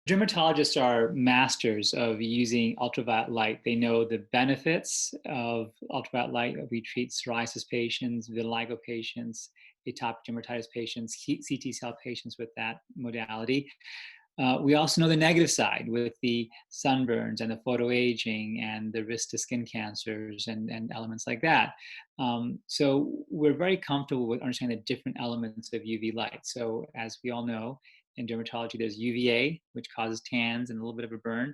Dermatologists are masters of using ultraviolet light. They know the benefits of ultraviolet light. We treat psoriasis patients, vitiligo patients, atopic dermatitis patients, CT cell patients with that modality. We also know the negative side with the sunburns and the photoaging and the risk to skin cancers and elements like that. So we're very comfortable with understanding the different elements of UV light. So as we all know, in dermatology, there's UVA, which causes tans and a little bit of a burn,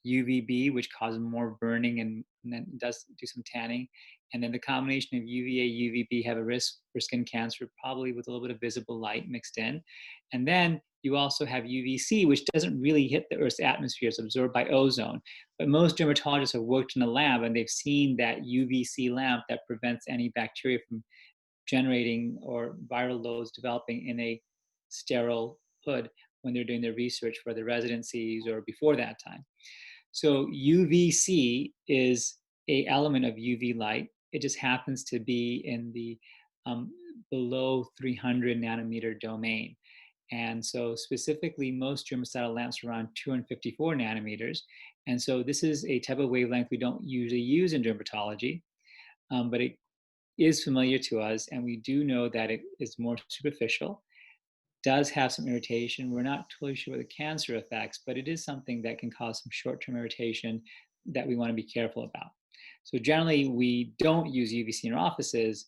UVB, which causes more burning and then does do some tanning. And then the combination of UVA, UVB have a risk for skin cancer, probably with a little bit of visible light mixed in. And then you also have UVC, which doesn't really hit the Earth's atmosphere. It's absorbed by ozone. But most dermatologists have worked in a lab and they've seen that UVC lamp that prevents any bacteria from generating or viral loads developing in a sterile hood when they're doing their research for their residencies or before that time. So UVC is a element of UV light. It just happens to be in the um, below 300 nanometer domain. And so specifically, most germicidal lamps are around 254 nanometers. And so this is a type of wavelength we don't usually use in dermatology, but it is familiar to us. And we do know that it is more superficial, does have some irritation. We're not totally sure what the cancer affects, but it is something that can cause some short-term irritation that we want to be careful about. So generally, we don't use UVC in our offices,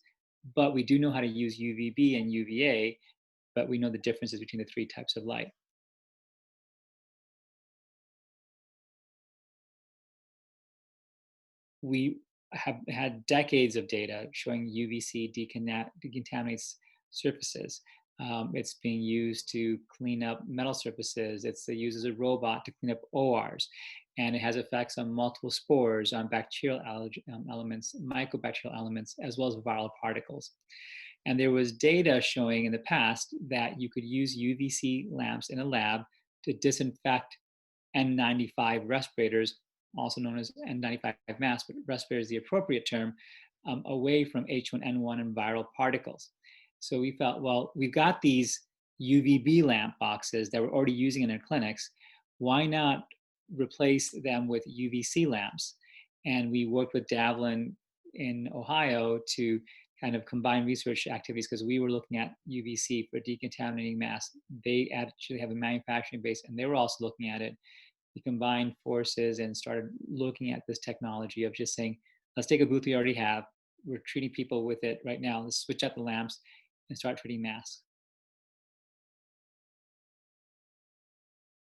but we do know how to use UVB and UVA, but we know the differences between the three types of light. We have had decades of data showing UVC decontaminates surfaces. It's being used to clean up metal surfaces. It's used as a robot to clean up ORs. And it has effects on multiple spores, on bacterial elements, mycobacterial elements, as well as viral particles. And there was data showing in the past that you could use UVC lamps in a lab to disinfect N95 respirators, also known as N95 masks, but respirator is the appropriate term, away from H1N1 and viral particles. So we felt, well, we've got these UVB lamp boxes that we're already using in our clinics. Why not replace them with UVC lamps? And we worked with Davlin in Ohio to kind of combine research activities because we were looking at UVC for decontaminating masks. They actually have a manufacturing base and they were also looking at it. We combined forces and started looking at this technology of just saying, let's take a booth we already have. We're treating people with it right now. Let's switch out the lamps and start treating masks.